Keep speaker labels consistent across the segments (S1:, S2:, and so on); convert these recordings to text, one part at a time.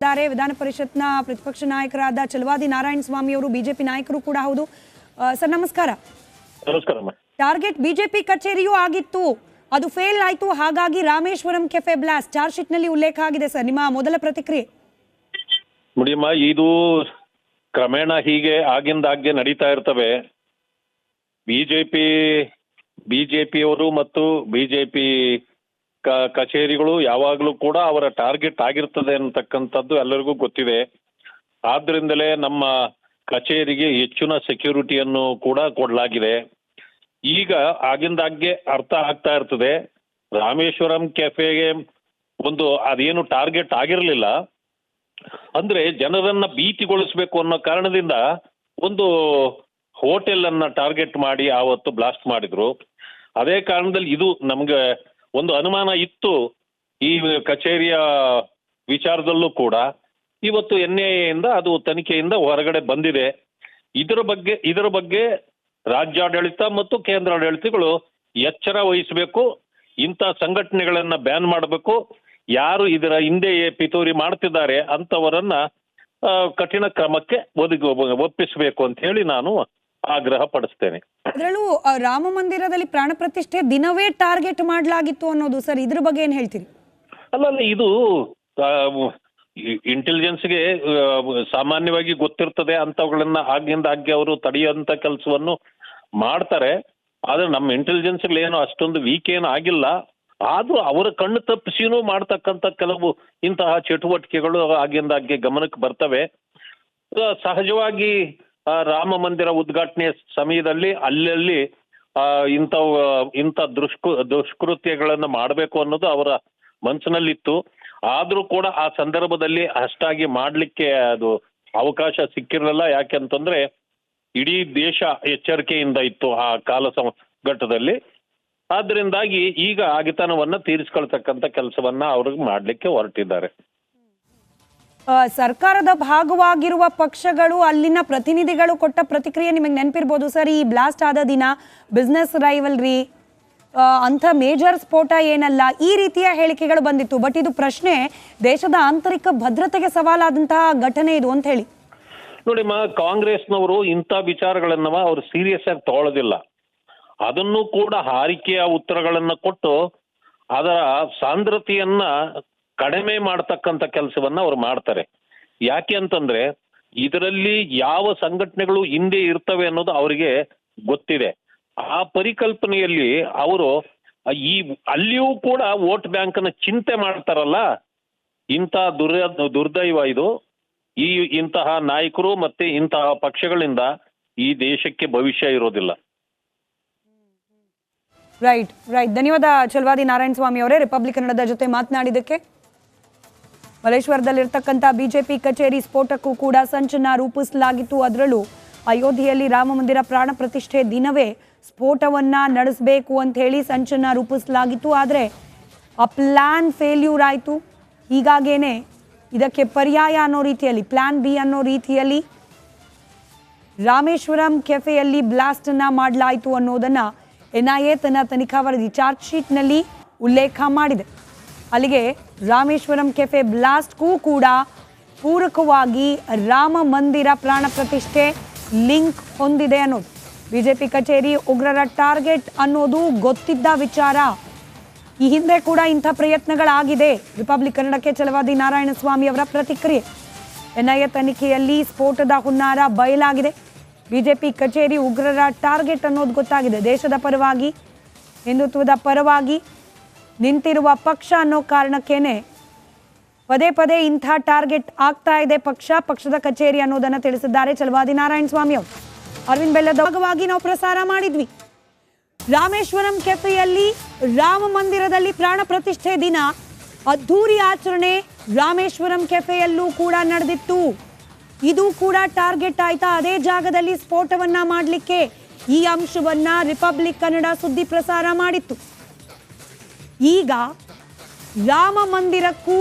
S1: ವಿಧಾನ ಪರಿಷತ್ನ ಪ್ರತಿಪಕ್ಷ ನಾಯಕರಾದ ಚಲವಾದಿ ನಾರಾಯಣ ಸ್ವಾಮಿ ಅವರು ಬಿಜೆಪಿ ನಾಯಕರು ಕೂಡ ಹೌದು. ಸರ್ ನಮಸ್ಕಾರ.
S2: ನಮಸ್ಕಾರ.
S1: ಟಾರ್ಗೆಟ್ ಬಿಜೆಪಿ ಕಚೇರಿಯೂ ಆಗಿತ್ತು, ಅದು ಫೇಲ್ ಆಯಿತು, ಹಾಗಾಗಿ Rameshwaram cafe blast charge sheet ನಲ್ಲಿ ಉಲ್ಲೇಖ ಆಗಿದೆ. ಸರ್ ನಿಮ್ಮ ಮೊದಲ ಪ್ರತಿಕ್ರಿಯೆ?
S2: ನೋಡಿಮ್ಮ, ಇದು ಕ್ರಮೇಣ ಹೀಗೆ ಆಗಿಂದಾಗ್ಗೆ ನಡೀತಾ ಇರ್ತವೆ. ಬಿಜೆಪಿಯವರು ಮತ್ತು ಬಿಜೆಪಿ ಕಚೇರಿಗಳು ಯಾವಾಗಲೂ ಕೂಡ ಅವರ ಟಾರ್ಗೆಟ್ ಆಗಿರ್ತದೆ ಅಂತಕ್ಕಂಥದ್ದು ಎಲ್ಲರಿಗೂ ಗೊತ್ತಿದೆ. ಆದ್ರಿಂದಲೇ ನಮ್ಮ ಕಚೇರಿಗೆ ಹೆಚ್ಚಿನ ಸೆಕ್ಯೂರಿಟಿಯನ್ನು ಕೂಡ ಕೊಡಲಾಗಿದೆ. ಈಗ ಆಗಿಂದಾಗ್ಗೆ ಅರ್ಥ ಆಗ್ತಾ ಇರ್ತದೆ, ರಾಮೇಶ್ವರಂ ಕೆಫೆಗೆ ಒಂದು ಅದೇನು ಟಾರ್ಗೆಟ್ ಆಗಿರಲಿಲ್ಲ, ಅಂದ್ರೆ ಜನರನ್ನ ಭೀತಿಗೊಳಿಸಬೇಕು ಅನ್ನೋ ಕಾರಣದಿಂದ ಒಂದು ಹೋಟೆಲ್ ಅನ್ನ ಟಾರ್ಗೆಟ್ ಮಾಡಿ ಆವತ್ತು ಬ್ಲಾಸ್ಟ್ ಮಾಡಿದ್ರು. ಅದೇ ಕಾರಣದಲ್ಲಿ ಇದು ನಮ್ಗೆ ಒಂದು ಅನುಮಾನ ಇತ್ತು ಈ ಕಚೇರಿಯ ವಿಚಾರದಲ್ಲೂ ಕೂಡ. ಇವತ್ತು NIA ಅದು ತನಿಖೆಯಿಂದ ಹೊರಗಡೆ ಬಂದಿದೆ. ಇದರ ಬಗ್ಗೆ ರಾಜ್ಯಾಡಳಿತ ಮತ್ತು ಕೇಂದ್ರಾಡಳಿತಗಳು ಎಚ್ಚರ ವಹಿಸಬೇಕು. ಇಂಥ ಸಂಘಟನೆಗಳನ್ನ ಬ್ಯಾನ್ ಮಾಡಬೇಕು. ಯಾರು ಇದರ ಹಿಂದೆ ಪಿತೂರಿ ಮಾಡ್ತಿದ್ದಾರೆ ಅಂತವರನ್ನ ಕಠಿಣ ಕ್ರಮಕ್ಕೆ ಒಪ್ಪಿಸಬೇಕು ಅಂತ ಹೇಳಿ ನಾನು ಆಗ್ರಹ ಪಡಿಸ್ತೇನೆ.
S1: ಅದರಲ್ಲೂ ರಾಮ ಮಂದಿರದಲ್ಲಿ ಪ್ರಾಣ ಪ್ರತಿಷ್ಠೆ ದಿನವೇ ಟಾರ್ಗೆಟ್ ಮಾಡಲಾಗಿತ್ತು ಅನ್ನೋದು ಸರ್, ಇದ್ರ ಬಗ್ಗೆ ಏನ್ ಹೇಳ್ತೀರಿ?
S2: ಅಲ್ಲ, ಇದು ಇಂಟೆಲಿಜೆನ್ಸ್ಗೆ ಸಾಮಾನ್ಯವಾಗಿ ಗೊತ್ತಿರ್ತದೆ, ಅಂತವುಗಳನ್ನ ಆಗಿಂದಾಗ್ಗೆ ಅವರು ತಡೆಯುವಂತ ಕೆಲಸವನ್ನು ಮಾಡ್ತಾರೆ. ಆದ್ರೆ ನಮ್ಮ ಇಂಟೆಲಿಜೆನ್ಸ್ಗಳು ಏನು ಅಷ್ಟೊಂದು ವೀಕ್ ಏನು ಆಗಿಲ್ಲ. ಆದ್ರೂ ಅವರ ಕಣ್ಣು ತಪ್ಪಿಸಿನೂ ಮಾಡ್ತಕ್ಕಂಥ ಕೆಲವು ಇಂತಹ ಚಟುವಟಿಕೆಗಳು ಆಗಿಂದಾಗ್ಗೆ ಗಮನಕ್ಕೆ ಬರ್ತವೆ. ಸಹಜವಾಗಿ ರಾಮ ಮಂದಿರ ಉದ್ಘಾಟನೆ ಸಮಯದಲ್ಲಿ ಅಲ್ಲಲ್ಲಿ ಇಂಥ ದುಷ್ಕೃತ್ಯಗಳನ್ನು ಮಾಡಬೇಕು ಅನ್ನೋದು ಅವರ ಮನಸ್ಸಿನಲ್ಲಿತ್ತು. ಆದ್ರೂ ಕೂಡ ಆ ಸಂದರ್ಭದಲ್ಲಿ ಅಷ್ಟಾಗಿ ಮಾಡ್ಲಿಕ್ಕೆ ಅದು ಅವಕಾಶ ಸಿಕ್ಕಿರಲಿಲ್ಲ. ಯಾಕೆಂತಂದ್ರೆ ಇಡೀ ದೇಶ ಎಚ್ಚರಿಕೆಯಿಂದ ಇತ್ತು ಆ ಕಾಲ ಘಟ್ಟದಲ್ಲಿ. ಆದ್ರಿಂದಾಗಿ ಈಗ ಆಗಿತನವನ್ನ ತೀರಿಸ್ಕೊಳ್ತಕ್ಕಂಥ ಕೆಲಸವನ್ನ ಅವ್ರಿಗೆ ಮಾಡ್ಲಿಕ್ಕೆ ಹೊರಟಿದ್ದಾರೆ.
S1: ಸರ್ಕಾರದ ಭಾಗವಾಗಿರುವ ಪಕ್ಷಗಳು, ಅಲ್ಲಿನ ಪ್ರತಿನಿಧಿಗಳು ಕೊಟ್ಟ ಪ್ರತಿಕ್ರಿಯೆ ನಿಮಗೆ ನೆನಪಿರ್ಬೋದು ಸರ್. ಈ ಬ್ಲಾಸ್ಟ್ ಆದ ದಿನ ಬಿಸ್ನೆಸ್ ರೈವಲ್ರಿ ಅಂಥ ಮೇಜರ್ ಸ್ಫೋಟ ಏನಲ್ಲ, ಈ ರೀತಿಯ ಹೇಳಿಕೆಗಳು ಬಂದಿತ್ತು. ಬಟ್ ಇದು ಪ್ರಶ್ನೆ ದೇಶದ ಆಂತರಿಕ ಭದ್ರತೆಗೆ ಸವಾಲಾದಂತಹ ಘಟನೆ ಇದು ಅಂತ ಹೇಳಿ.
S2: ನೋಡಿಮ್ಮ, ಕಾಂಗ್ರೆಸ್ನವರು ಇಂಥ ವಿಚಾರಗಳನ್ನ ಅವರು ಸೀರಿಯಸ್ ಆಗಿ ತಗೊಳ್ಳೋದಿಲ್ಲ. ಅದನ್ನು ಕೂಡ ಹಾರಿಕೆಯ ಉತ್ತರಗಳನ್ನ ಕೊಟ್ಟು ಅದರ ಸಾಂದ್ರತೆಯನ್ನ ಕಡಿಮೆ ಮಾಡ್ತಕ್ಕಂಥ ಕೆಲಸವನ್ನ ಅವ್ರು ಮಾಡ್ತಾರೆ. ಯಾಕೆ ಅಂತಂದ್ರೆ ಇದರಲ್ಲಿ ಯಾವ ಸಂಘಟನೆಗಳು ಹಿಂದೆ ಇರ್ತವೆ ಅನ್ನೋದು ಅವರಿಗೆ ಗೊತ್ತಿದೆ. ಆ ಪರಿಕಲ್ಪನೆಯಲ್ಲಿ ಅವರು ಅಲ್ಲಿಯೂ ಕೂಡ ವೋಟ್ ಬ್ಯಾಂಕ್ನ ಚಿಂತೆ ಮಾಡ್ತಾರಲ್ಲ. ಇಂಥ ದುರ್ದೈವ ಇದು. ಇಂತಹ ನಾಯಕರು ಮತ್ತೆ ಇಂತಹ ಪಕ್ಷಗಳಿಂದ ಈ ದೇಶಕ್ಕೆ ಭವಿಷ್ಯ ಇರೋದಿಲ್ಲ.
S1: ರೈಟ್. ಧನ್ಯವಾದ ಚಲವಾದಿ ನಾರಾಯಣ ಸ್ವಾಮಿ ಅವರೇ, ರಿಪಬ್ಲಿಕ್ ಕನ್ನಡದ ಜೊತೆ ಮಾತನಾಡಿದ್ದಕ್ಕೆ. ಮಲೇಶ್ವರದಲ್ಲಿರ್ತಕ್ಕಂಥ ಬಿಜೆಪಿ ಕಚೇರಿ ಸ್ಫೋಟಕ್ಕೂ ಕೂಡ ಸಂಚನ್ನ ರೂಪಿಸಲಾಗಿತ್ತು. ಅದರಲ್ಲೂ ಅಯೋಧ್ಯೆಯಲ್ಲಿ ರಾಮ ಮಂದಿರ ಪ್ರಾಣ ಪ್ರತಿಷ್ಠೆ ದಿನವೇ ಸ್ಫೋಟವನ್ನ ನಡೆಸಬೇಕು ಅಂತ ಹೇಳಿ ಸಂಚನ್ನ ರೂಪಿಸಲಾಗಿತ್ತು. ಆದರೆ ಆ ಪ್ಲಾನ್ ಫೇಲ್ಯೂರ್ ಆಯಿತು. ಹೀಗಾಗೇನೆ ಇದಕ್ಕೆ ಪರ್ಯಾಯ ಅನ್ನೋ ರೀತಿಯಲ್ಲಿ, ಪ್ಲಾನ್ ಬಿ ಅನ್ನೋ ರೀತಿಯಲ್ಲಿ ರಾಮೇಶ್ವರಂ ಕೆಫೆಯಲ್ಲಿ ಬ್ಲಾಸ್ಟ್ ಅನ್ನ ಮಾಡಲಾಯಿತು ಅನ್ನೋದನ್ನ NIA ತನ್ನ ತನಿಖಾ ವರದಿ ಚಾರ್ಜ್ ಶೀಟ್ನಲ್ಲಿ ಉಲ್ಲೇಖ ಮಾಡಿದೆ. ಅಲ್ಲಿಗೆ ರಾಮೇಶ್ವರಂ ಕೆಫೆ ಬ್ಲಾಸ್ಟ್ಗೂ ಕೂಡ ಪೂರಕವಾಗಿ ರಾಮ ಮಂದಿರ ಪ್ರಾಣ ಪ್ರತಿಷ್ಠೆ ಲಿಂಕ್ ಹೊಂದಿದೆ ಅನ್ನೋದು. ಬಿಜೆಪಿ ಕಚೇರಿ ಉಗ್ರರ ಟಾರ್ಗೆಟ್ ಅನ್ನೋದು ಗೊತ್ತಿದ್ದ ವಿಚಾರ. ಈ ಹಿಂದೆ ಕೂಡ ಇಂಥ ಪ್ರಯತ್ನಗಳಾಗಿದೆ. ರಿಪಬ್ಲಿಕ್ ಕನ್ನಡಕ್ಕೆ ಚಲವಾದಿ ನಾರಾಯಣ ಸ್ವಾಮಿ ಅವರ ಪ್ರತಿಕ್ರಿಯೆ. NIA ತನಿಖೆಯಲ್ಲಿ ಸ್ಫೋಟದ ಹುನ್ನಾರ ಬಯಲಾಗಿದೆ. ಬಿಜೆಪಿ ಕಚೇರಿ ಉಗ್ರರ ಟಾರ್ಗೆಟ್ ಅನ್ನೋದು ಗೊತ್ತಾಗಿದೆ. ದೇಶದ ಪರವಾಗಿ, ಹಿಂದುತ್ವದ ಪರವಾಗಿ ನಿಂತಿರುವ ಪಕ್ಷ ಅನ್ನೋ ಕಾರಣಕ್ಕೇನೆ ಪದೇ ಇಂಥ ಟಾರ್ಗೆಟ್ ಆಗ್ತಾ ಇದೆ ಪಕ್ಷದ ಕಚೇರಿ ಅನ್ನೋದನ್ನ ತಿಳಿಸಿದ್ದಾರೆ ಚಲವಾದಿ ನಾರಾಯಣ ಸ್ವಾಮಿ ಅವರು. ಅರವಿಂದ್ ಬೆಲ್ಲದ ಭಾಗವಾಗಿ ನಾವು ಪ್ರಸಾರ ಮಾಡಿದ್ವಿ. ರಾಮೇಶ್ವರಂ ಕೆಫೆಯಲ್ಲಿ ರಾಮ ಮಂದಿರದಲ್ಲಿ ಪ್ರಾಣ ಪ್ರತಿಷ್ಠೆ ದಿನ ಅದ್ಧೂರಿ ಆಚರಣೆ ರಾಮೇಶ್ವರಂ ಕೆಫೆಯಲ್ಲೂ ಕೂಡ ನಡೆದಿತ್ತು. ಇದು ಕೂಡ ಟಾರ್ಗೆಟ್ ಆಯ್ತಾ? ಅದೇ ಜಾಗದಲ್ಲಿ ಸ್ಫೋಟವನ್ನ ಮಾಡಲಿಕ್ಕೆ ಈ ಅಂಶವನ್ನ ರಿಪಬ್ಲಿಕ್ ಕನ್ನಡ ಸುದ್ದಿ ಪ್ರಸಾರ ಮಾಡಿತ್ತು. ಈಗ ರಾಮ ಮಂದಿರಕ್ಕೂ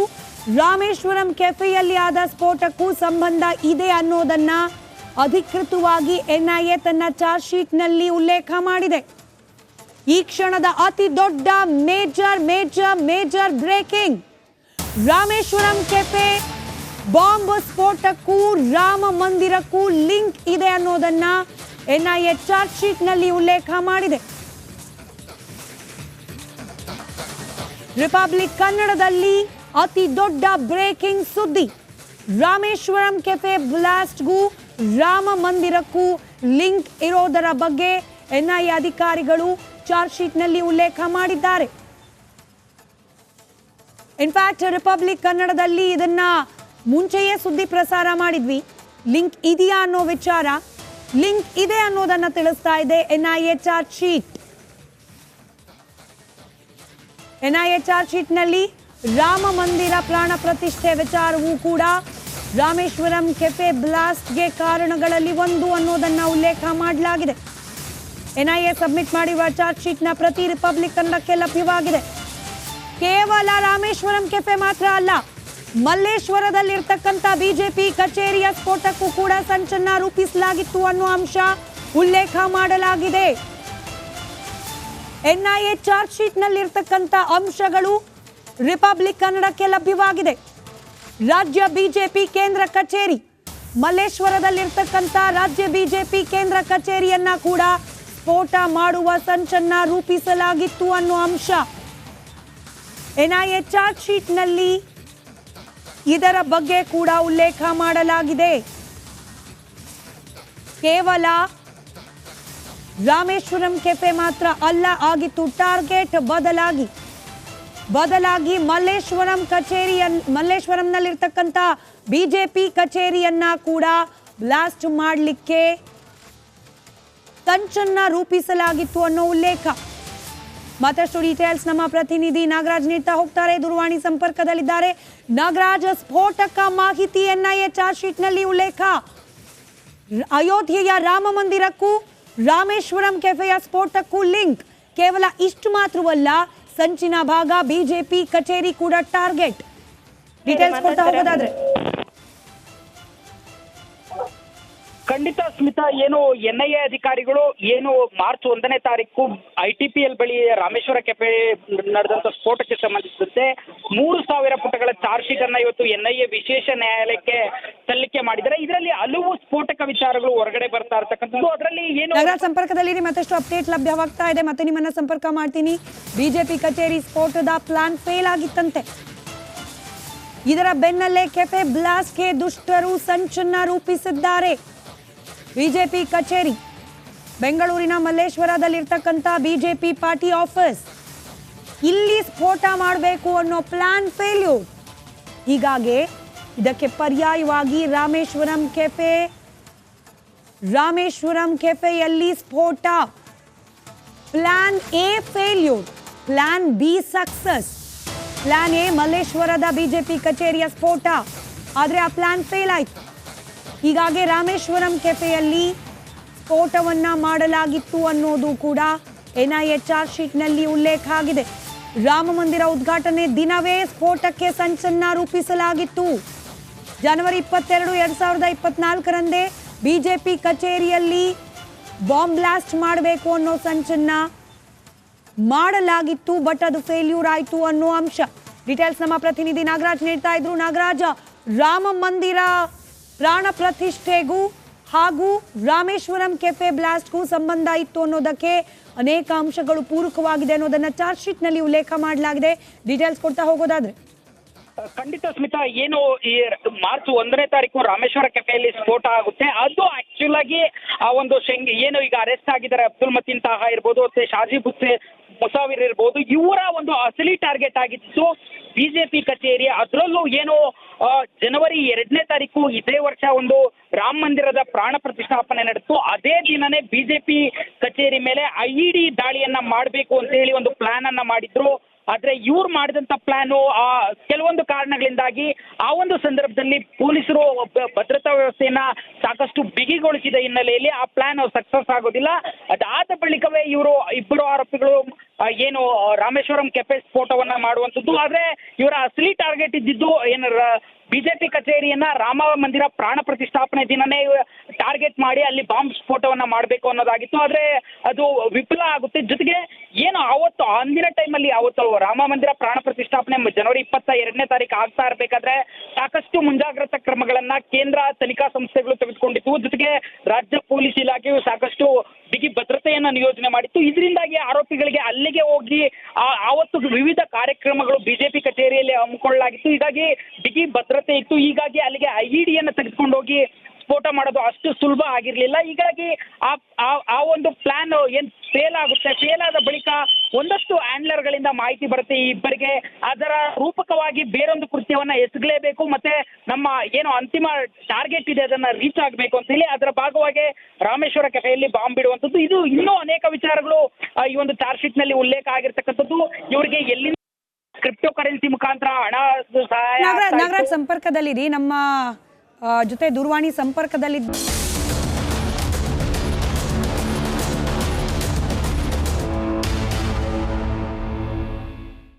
S1: ರಾಮೇಶ್ವರಂ ಕೆಫೆಯಲ್ಲಿ ಆದ ಸ್ಫೋಟಕ್ಕೂ ಸಂಬಂಧ ಇದೆ ಅನ್ನೋದನ್ನ ಅಧಿಕೃತವಾಗಿ NIA ತನ್ನ ಚಾರ್ಜ್ ಶೀಟ್ನಲ್ಲಿ ಉಲ್ಲೇಖ ಮಾಡಿದೆ. ಈ ಕ್ಷಣದ ಅತಿ ದೊಡ್ಡ major breaking. Rameshwaram cafe bomb ಸ್ಫೋಟಕ್ಕೂ ರಾಮ ಮಂದಿರಕ್ಕೂ ಲಿಂಕ್ ಇದೆ ಅನ್ನೋದನ್ನ ಎನ್ಐಎ ಚಾರ್ಜ್ ಶೀಟ್ ನಲ್ಲಿ ಉಲ್ಲೇಖ ಮಾಡಿದೆ. ರಿಪಬ್ಲಿಕ್ ಕನ್ನಡದಲ್ಲಿ ಅತಿ ದೊಡ್ಡ ಬ್ರೇಕಿಂಗ್ ಸುದ್ದಿ. ರಾಮೇಶ್ವರಂ ಕೆಫೆ ಬ್ಲಾಸ್ಟ್ಗೂ ರಾಮ ಮಂದಿರಕ್ಕೂ ಲಿಂಕ್ ಇರೋದರ ಬಗ್ಗೆ ಎನ್ಐಎ ಅಧಿಕಾರಿಗಳು ಚಾರ್ಜ್ ಶೀಟ್ನಲ್ಲಿ ಉಲ್ಲೇಖ ಮಾಡಿದ್ದಾರೆ. ಇನ್ಫ್ಯಾಕ್ಟ್ ರಿಪಬ್ಲಿಕ್ ಕನ್ನಡದಲ್ಲಿ ಇದನ್ನ ಮುಂಚೆಯೇ ಸುದ್ದಿ ಪ್ರಸಾರ ಮಾಡಿದ್ವಿ. ಲಿಂಕ್ ಇದೆಯಾ ಅನ್ನೋ ವಿಚಾರ, ಲಿಂಕ್ ಇದೆ ಅನ್ನೋದನ್ನ ತಿಳಿಸ್ತಾ ಇದೆ NIA charge sheet. NIA charge ಶೀಟ್ನಲ್ಲಿ ರಾಮ ಮಂದಿರ ಪ್ರಾಣ ಪ್ರತಿಷ್ಠೆ ವಿಚಾರವೂ ಕೂಡ ರಾಮೇಶ್ವರಂ ಕೆಫೆ ಬ್ಲಾಸ್ಟ್ಗೆ ಕಾರಣಗಳಲ್ಲಿ ಒಂದು ಅನ್ನೋದನ್ನ ಉಲ್ಲೇಖ ಮಾಡಲಾಗಿದೆ. ಎನ್ಐಎ ಸಬ್ಮಿಟ್ ಮಾಡಿರುವ ಚಾರ್ಜ್ ಶೀಟ್ನ ಪ್ರತಿ ರಿಪಬ್ಲಿಕ್ ಕನ್ನಡಕ್ಕೆ ಲಭ್ಯವಾಗಿದೆ. ಕೇವಲ ರಾಮೇಶ್ವರಂ ಕೆಫೆ ಮಾತ್ರ ಅಲ್ಲ, ಮಲ್ಲೇಶ್ವರದಲ್ಲಿರ್ತಕ್ಕಂಥ ಬಿಜೆಪಿ ಕಚೇರಿಯ ಸ್ಫೋಟಕ್ಕೂ ಕೂಡ ಸಂಚನ್ನ ರೂಪಿಸಲಾಗಿತ್ತು ಅನ್ನೋ ಅಂಶ ಉಲ್ಲೇಖ ಮಾಡಲಾಗಿದೆ. ಎನ್ಐಎ ಚಾರ್ಜ್ ಶೀಟ್ ನಲ್ಲಿರ್ತಕ್ಕಂಥ ಅಂಶಗಳು ರಿಪಬ್ಲಿಕ್ ಕನ್ನಡಕ್ಕೆ ಲಭ್ಯವಾಗಿದೆ. ರಾಜ್ಯ ಬಿಜೆಪಿ ಕೇಂದ್ರ ಕಚೇರಿ, ಮಲ್ಲೇಶ್ವರದಲ್ಲಿರ್ತಕ್ಕಂಥ ರಾಜ್ಯ ಬಿಜೆಪಿ ಕೇಂದ್ರ ಕಚೇರಿಯನ್ನ ಕೂಡ ಸ್ಫೋಟ ಮಾಡುವ ಸಂಚನ್ನ ರೂಪಿಸಲಾಗಿತ್ತು ಅನ್ನೋ ಅಂಶ ಎನ್ಐಎ ಚಾರ್ಜ್ ಶೀಟ್ ನಲ್ಲಿ ಇದರ ಬಗ್ಗೆ ಕೂಡ ಉಲ್ಲೇಖ ಮಾಡಲಾಗಿದೆ. ಕೇವಲ ರಾಮೇಶ್ವರಂ ಕೆಫೆ ಮಾತ್ರ ಅಲ್ಲ ಆಗಿತ್ತು ಟಾರ್ಗೆಟ್, ಬದಲಾಗಿ ಮಲ್ಲೇಶ್ವರಂನಲ್ಲಿರ್ತಕ್ಕಂಥ ಬಿಜೆಪಿ ಕಚೇರಿಯನ್ನ ಕೂಡ ಬ್ಲಾಸ್ಟ್ ಮಾಡಲಿಕ್ಕೆ ಸಂಚನ್ನ ರೂಪಿಸಲಾಗಿತ್ತು ಅನ್ನೋ ಉಲ್ಲೇಖ. ಮತ್ತಷ್ಟು ಡೀಟೇಲ್ಸ್ ನಮ್ಮ ಪ್ರತಿನಿಧಿ ನಾಗರಾಜ್ ನೀಡ್ತಾ ಹೋಗ್ತಾರೆ, ದೂರವಾಣಿ ಸಂಪರ್ಕದಲ್ಲಿದ್ದಾರೆ. ನಾಗರಾಜ್, ಸ್ಫೋಟಕ ಮಾಹಿತಿ ಎನ್ಐಎ ಚಾರ್ಜ್ ಶೀಟ್ ನಲ್ಲಿ ಉಲ್ಲೇಖ. ಅಯೋಧ್ಯೆಯ ರಾಮ ಮಂದಿರಕ್ಕೂ ರಾಮೇಶ್ವರಂ ಕೆಫೆಯ ಸ್ಫೋಟಕ್ಕೂ ಲಿಂಕ್. ಕೇವಲ ಇಷ್ಟು ಮಾತ್ರವಲ್ಲ, ಸಂಚಿನ ಭಾಗ ಬಿಜೆಪಿ ಕಚೇರಿ ಕೂಡ ಟಾರ್ಗೆಟ್. ಡೀಟೇಲ್ಸ್ ಕೊಡ್ತಾ ಹೋಗೋದಾದ್ರೆ.
S3: ಖಂಡಿತ ಸ್ಮಿತಾ, ಏನು ಎನ್ಐಎ ಅಧಿಕಾರಿಗಳು ಏನು ಮಾರ್ಚ್ 1ನೇ ತಾರೀಕು ITPL ಬಳಿ ರಾಮೇಶ್ವರ ಕೆಫೆ ನಡೆದಂತ ಸ್ಫೋಟಕ್ಕೆ ಸಂಬಂಧಿಸಿದಂತೆ 3000 ಪುಟಗಳ ಚಾರ್ಜ್ ಶೀಟ್ ಅನ್ನ ಇವತ್ತು ಎನ್ಐಎ ವಿಶೇಷ ನ್ಯಾಯಾಲಯಕ್ಕೆ ಸಲ್ಲಿಕೆ ಮಾಡಿದ್ದಾರೆ. ಇದರಲ್ಲಿ ಹಲವು ಸ್ಫೋಟಕ ವಿಚಾರಗಳು ಹೊರಗಡೆ ಬರ್ತಾ ಇರ್ತಕ್ಕಂಥದ್ದು. ಅದರಲ್ಲಿ ಏನು
S1: ಸಂಪರ್ಕದಲ್ಲಿ ಮತ್ತಷ್ಟು ಅಪ್ಡೇಟ್ ಲಭ್ಯವಾಗ್ತಾ ಇದೆ, ಮತ್ತೆ ನಿಮ್ಮನ್ನ ಸಂಪರ್ಕ ಮಾಡ್ತೀನಿ. ಬಿಜೆಪಿ ಕಚೇರಿ ಸ್ಫೋಟದ ಪ್ಲಾನ್ ಫೇಲ್ ಆಗಿತ್ತಂತೆ. ಇದರ ಬೆನ್ನಲ್ಲೇ ಕೆಫೆ ಬ್ಲಾಸ್ಟ್ಗೆ ದುಷ್ಟರು ಸಂಚನ್ನ ರೂಪಿಸಿದ್ದಾರೆ. ಬಿಜೆಪಿ ಕಚೇರಿ, ಬೆಂಗಳೂರಿನ ಮಲ್ಲೇಶ್ವರದಲ್ಲಿರ್ತಕ್ಕಂಥ ಬಿಜೆಪಿ ಪಾರ್ಟಿ ಆಫೀಸ್, ಇಲ್ಲಿ ಸ್ಫೋಟ ಮಾಡಬೇಕು ಅನ್ನೋ ಪ್ಲಾನ್ ಫೇಲ್ಯೂರ್. ಹೀಗಾಗಿ ಇದಕ್ಕೆ ಪರ್ಯಾಯವಾಗಿ ರಾಮೇಶ್ವರಂ ಕೆಫೆಯಲ್ಲಿ ಸ್ಫೋಟ. Plan A failure, plan B success. Plan A ಮಲ್ಲೇಶ್ವರದ ಬಿಜೆಪಿ ಕಚೇರಿಯ ಸ್ಫೋಟ, ಆದರೆ ಆ ಪ್ಲಾನ್ ಫೇಲ್ ಆಯಿತು. ಹೀಗಾಗಿ ರಾಮೇಶ್ವರಂ ಕೆಫೆಯಲ್ಲಿ ಸ್ಫೋಟವನ್ನ ಮಾಡಲಾಗಿತ್ತು ಅನ್ನೋದು ಕೂಡ ಎನ್ಐಎ ಚಾರ್ಜ್ ಶೀಟ್ನಲ್ಲಿ ಉಲ್ಲೇಖ ಆಗಿದೆ. ರಾಮ ಮಂದಿರ ಉದ್ಘಾಟನೆ ದಿನವೇ ಸ್ಫೋಟಕ್ಕೆ ಸಂಚನ್ನ ರೂಪಿಸಲಾಗಿತ್ತು. ಜನವರಿ 22, 2024ರಂದೇ ಬಿಜೆಪಿ ಕಚೇರಿಯಲ್ಲಿ ಬಾಂಬ್ ಬ್ಲಾಸ್ಟ್ ಮಾಡಬೇಕು ಅನ್ನೋ ಸಂಚನ್ನ ಮಾಡಲಾಗಿತ್ತು, ಬಟ್ ಅದು ಫೇಲ್ಯೂರ್ ಆಯಿತು ಅನ್ನೋ ಅಂಶ. ಡೀಟೇಲ್ಸ್ ನಮ್ಮ ಪ್ರತಿನಿಧಿ ನಾಗರಾಜ್ ನೀಡ್ತಾ ಇದ್ರು. ನಾಗರಾಜ್, ರಾಮ ಮಂದಿರ ಪ್ರಾಣ ಪ್ರತಿಷ್ಠೆಗೂ ಹಾಗೂ ರಾಮೇಶ್ವರಂ ಕೆಫೆ ಬ್ಲಾಸ್ಟ್ಗೂ ಸಂಬಂಧ ಇತ್ತು ಅನ್ನೋದಕ್ಕೆ ಅನೇಕ ಅಂಶಗಳು ಪೂರಕವಾಗಿದೆ ಅನ್ನೋದನ್ನ ಚಾರ್ಜ್ ಶೀಟ್ ನಲ್ಲಿ ಉಲ್ಲೇಖ ಮಾಡಲಾಗಿದೆ. ಡೀಟೇಲ್ಸ್ ಕೊಡ್ತಾ ಹೋಗೋದಾದ್ರೆ.
S3: ಖಂಡಿತ ಸ್ಮಿತಾ, ಏನು ಈ ಮಾರ್ಚ್ 1ನೇ ತಾರೀಕು ರಾಮೇಶ್ವರ ಕೆಫೆಯಲ್ಲಿ ಸ್ಫೋಟ ಆಗುತ್ತೆ, ಅದು ಆಕ್ಚುಲ್ ಆಗಿ ಆ ಒಂದು ಏನು ಈಗ ಅರೆಸ್ಟ್ ಆಗಿದ್ದಾರೆ ಅಬ್ದುಲ್ ಮತೀನ್ ತಾಹಾ ಇರ್ಬೋದು, ಮತ್ತೆ ಶಾಜಿ ಮುಸಾವಿರ್ ಇರ್ಬೋದು, ಇವರ ಒಂದು ಅಸಲಿ ಟಾರ್ಗೆಟ್ ಆಗಿತ್ತು ಬಿಜೆಪಿ ಕಚೇರಿ. ಅದರಲ್ಲೂ ಏನು ಜನವರಿ 2ನೇ ತಾರೀಕು ಇದೇ ವರ್ಷ ಒಂದು ರಾಮ ಮಂದಿರದ ಪ್ರಾಣ ಪ್ರತಿಷ್ಠಾಪನೆ ನಡೆಯಿತು. ಅದೇ ದಿನನೇ ಬಿಜೆಪಿ ಕಚೇರಿ ಮೇಲೆ IED ದಾಳಿಯನ್ನ ಮಾಡಬೇಕು ಅಂತ ಹೇಳಿ ಒಂದು ಪ್ಲಾನ್ ಅನ್ನ ಮಾಡಿದ್ರು. ಆದ್ರೆ ಇವ್ರು ಮಾಡಿದಂತ ಪ್ಲಾನು ಕೆಲವೊಂದು ಕಾರಣಗಳಿಂದಾಗಿ ಆ ಒಂದು ಸಂದರ್ಭದಲ್ಲಿ ಪೊಲೀಸರು ಭದ್ರತಾ ವ್ಯವಸ್ಥೆಯನ್ನ ಸಾಕಷ್ಟು ಬಿಗಿಗೊಳಿಸಿದ ಹಿನ್ನೆಲೆಯಲ್ಲಿ ಆ ಪ್ಲಾನ್ ಸಕ್ಸಸ್ ಆಗೋದಿಲ್ಲ. ಅದಾದ ಬಳಿಕವೇ ಇಬ್ಬರು ಆರೋಪಿಗಳು ಏನು ರಾಮೇಶ್ವರಂ ಕೆಫೆ ಸ್ಫೋಟವನ್ನ ಮಾಡುವಂಥದ್ದು. ಆದ್ರೆ ಇವರ ಅಸಲಿ ಟಾರ್ಗೆಟ್ ಇದ್ದಿದ್ದು ಏನು ಬಿಜೆಪಿ ಕಚೇರಿಯನ್ನ ರಾಮ ಮಂದಿರ ಪ್ರಾಣ ಪ್ರತಿಷ್ಠಾಪನೆ ದಿನನೇ ಟಾರ್ಗೆಟ್ ಮಾಡಿ ಅಲ್ಲಿ ಬಾಂಬ್ ಸ್ಫೋಟವನ್ನ ಮಾಡಬೇಕು ಅನ್ನೋದಾಗಿತ್ತು. ಆದ್ರೆ ಅದು ವಿಫಲ ಆಗುತ್ತೆ. ಜೊತೆಗೆ ಏನು ಅವತ್ತು ಅಂದಿನ ಟೈಮಲ್ಲಿ ಅವತ್ತು ರಾಮ ಮಂದಿರ ಪ್ರಾಣ ಪ್ರತಿಷ್ಠಾಪನೆ ಜನವರಿ 22ನೇ ತಾರೀಕು ಆಗ್ತಾ ಇರಬೇಕಾದ್ರೆ ಸಾಕಷ್ಟು ಮುಂಜಾಗ್ರತಾ ಕ್ರಮಗಳನ್ನ ಕೇಂದ್ರ ತನಿಖಾ ಸಂಸ್ಥೆಗಳು ತೆಗೆದುಕೊಂಡಿತ್ತು. ಜೊತೆಗೆ ರಾಜ್ಯ ಪೊಲೀಸ್ ಇಲಾಖೆಯು ಸಾಕಷ್ಟು ಬಿಗಿ ಭದ್ರತೆಯನ್ನ ನಿಯೋಜನೆ ಮಾಡಿತ್ತು. ಇದರಿಂದಾಗಿ ಆರೋಪಿಗಳಿಗೆ ಅಲ್ಲಿಗೆ ಹೋಗಿ ಆವತ್ತು ವಿವಿಧ ಕಾರ್ಯಕ್ರಮಗಳು ಬಿಜೆಪಿ ಕಚೇರಿಯಲ್ಲಿ ಹಮ್ಮಿಕೊಳ್ಳಲಾಗಿತ್ತು. ಹೀಗಾಗಿ ಬಿಗಿ ಭದ್ರತೆ ಇತ್ತು. ಹೀಗಾಗಿ ಅಲ್ಲಿಗೆ ಐಡಿಯನ್ನು ತೆಗೆದುಕೊಂಡು ಹೋಗಿ ಸ್ಫೋಟ ಮಾಡೋದು ಅಷ್ಟು ಸುಲಭ ಆಗಿರ್ಲಿಲ್ಲ. ಹೀಗಾಗಿ ಆ ಒಂದು ಪ್ಲಾನ್ ಏನ್ ಫೇಲ್ ಆಗುತ್ತೆ. ಫೇಲ್ ಆದ ಬಳಿಕ ಒಂದಷ್ಟು ಹ್ಯಾಂಡ್ಲರ್ಗಳಿಂದ ಮಾಹಿತಿ ಬರುತ್ತೆ ಈ ಇಬ್ಬರಿಗೆ. ಅದರ ರೂಪಕವಾಗಿ ಬೇರೊಂದು ಕೃತ್ಯವನ್ನ ಎಸಗಲೇಬೇಕು, ಮತ್ತೆ ನಮ್ಮ ಏನು ಅಂತಿಮ ಟಾರ್ಗೆಟ್ ಇದೆ ಅದನ್ನ ರೀಚ್ ಆಗಬೇಕು ಅಂತ ಹೇಳಿ ಅದರ ಭಾಗವಾಗಿ ರಾಮೇಶ್ವರ ಕೆಫೆಯಲ್ಲಿ ಬಾಂಬ್ ಬಿಡುವಂಥದ್ದು. ಇದು ಇನ್ನೂ ಅನೇಕ ವಿಚಾರಗಳು ಈ ಒಂದು ಚಾರ್ಜ್ ಶೀಟ್ ನಲ್ಲಿ ಉಲ್ಲೇಖ ಆಗಿರ್ತಕ್ಕಂಥದ್ದು. ಇವರಿಗೆ ಎಲ್ಲಿಂದ ಕ್ರಿಪ್ಟೋ ಕರೆನ್ಸಿ ಮುಖಾಂತರ ಹಣ ಸಹಾಯ
S1: ನಾಗರಾಜ್ ಸಂಪರ್ಕದಲ್ಲಿರಿ, ನಮ್ಮ ಜೊತೆ ದೂರವಾಣಿ ಸಂಪರ್ಕದಲ್ಲಿ